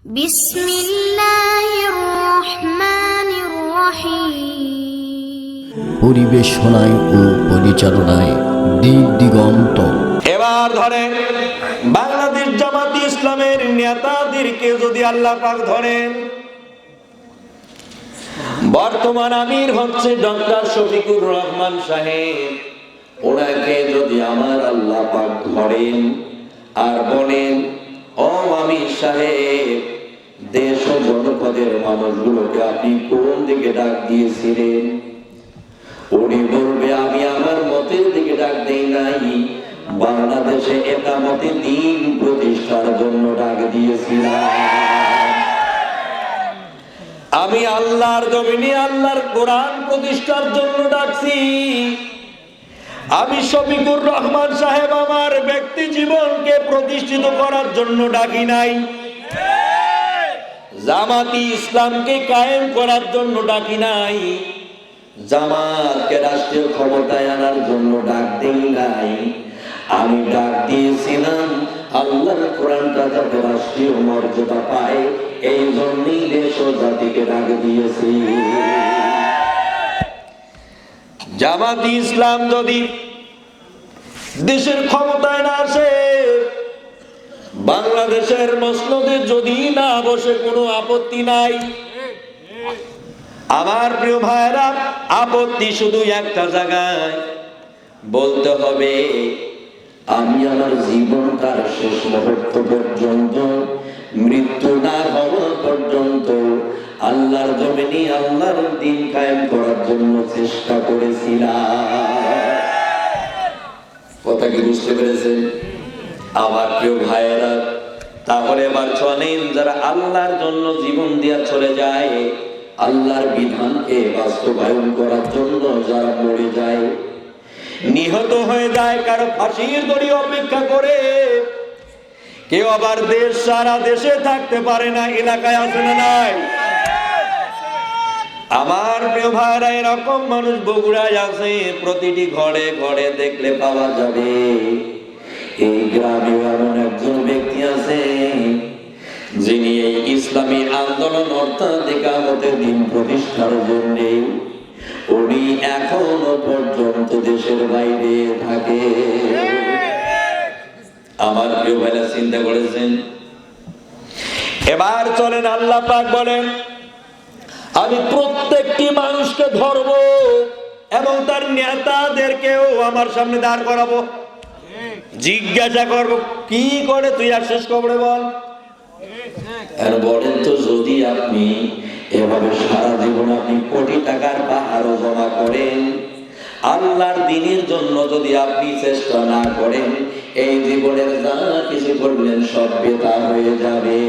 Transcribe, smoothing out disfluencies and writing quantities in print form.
বিসমিল্লাহির রহমানির রহিম। পরিবেশনায় ও পরিচালনায় দিক দিগন্ত। এবার ধরেন বাংলাদেশ জামাতে ইসলামের নেতাদেরকে যদি আল্লাহ পাক ধরেন, বর্তমান আমির হচ্ছে ডক্টর শফিকুর রহমান সাহেব, ওনাকে যদি আমার আল্লাহ পাক ধরেন আর বলেন, ও আমির সাহেব, দেশ ও জনপদের মানুষগুলোকে আপনি কোন দিকে ডাক দিয়েছিলেন? উনি বলবে, আমি আমার মতের দিকে ডাক দেই নাই, বাংলাদেশে একামতে দ্বীন প্রতিষ্ঠার জন্য ডাক দিয়েছিলাম। আমি আল্লাহর জমিনে আল্লাহর কোরআন প্রতিষ্ঠার জন্য ডাকছি। আমি শফিকুর রহমান সাহেব আমার ব্যক্তি জীবনকে প্রতিষ্ঠিত করার জন্য ডাকি নাই, জামাতি ইসলামকে কায়েম করার জন্য ডাকি নাই, জামাতকে রাষ্ট্রীয় ক্ষমতায় আনার জন্য ডাক দেই নাই। আমি ডাক দিয়েছিলাম আল্লাহর কোরআনটা যাতে রাষ্ট্রীয় মর্যাদা পায়, এই জন্যই দেশ ও জাতিকে ডাক দিয়েছি। জামাতি ইসলাম যদি দেশের ক্ষমতায় না আসে, বাংলাদেশের মসনদে যদি না বসে, কোনো আপত্তি নাই। আমার প্রিয় ভাইরা, আপত্তি শুধু একটা জায়গায়, বলতে হবে আমি আমার জীবনটার শেষ মুহূর্ত পর্যন্ত, মৃত্যু না হওয়া পর্যন্ত আল্লাহর জমিনে আল্লাহর দ্বীন কায়েম করার জন্য চেষ্টা করেছিলাম। কথা কি বুঝতে পেরেছেন আমার প্রিয় ভাইয়েরা? তাহলে এবার চলেন, যারা আল্লাহর জন্য জীবন দিয়া চলে যায়, আল্লাহর বিধানকে বাস্তবায়ন করার জন্য যারা মরে যায়, নিহত হয়ে যায়, কারো ফাঁসির দড়ি অপেক্ষা করে, কেউ আবার দেশ সারা দেশে থাকতে পারে না, এলাকায় আছে না নাই? আমার প্রিয় ভাইরা, এরকম মানুষ বগুড়ায় আছে, প্রতিটি ঘরে ঘরে দেখলে পাওয়া যাবে। এই গ্রামে এমন একজন ব্যক্তি আছে যিনি এই ইসলামী আন্দোলন অর্থাৎ একামতের দ্বীন প্রতিষ্ঠার জন্য উনি এখনো পর্যন্ত দেশের বাইরে থাকে। আমার প্রিয় ভাইরা, চিন্তা করেছেন? এবার চলেন, আল্লাহ পাক বলেন, আমি প্রত্যেকটি মানুষকে ধরবো এবং তার নেতাদেরকেও আমার সামনে দাঁড় করাবো, জিজ্ঞাসা করব, কি করে তুই আসছিস কবরে, বল। আর বলেন তো, যদি আপনি এভাবে সারা জীবন আপনি কোটি টাকার পাহাড় জমা করেন, আল্লাহর দ্বীনের জন্য যদি আপনি চেষ্টা না করেন, এই জীবনের যা কিছু করলেন সব বেকার হয়ে যাবে।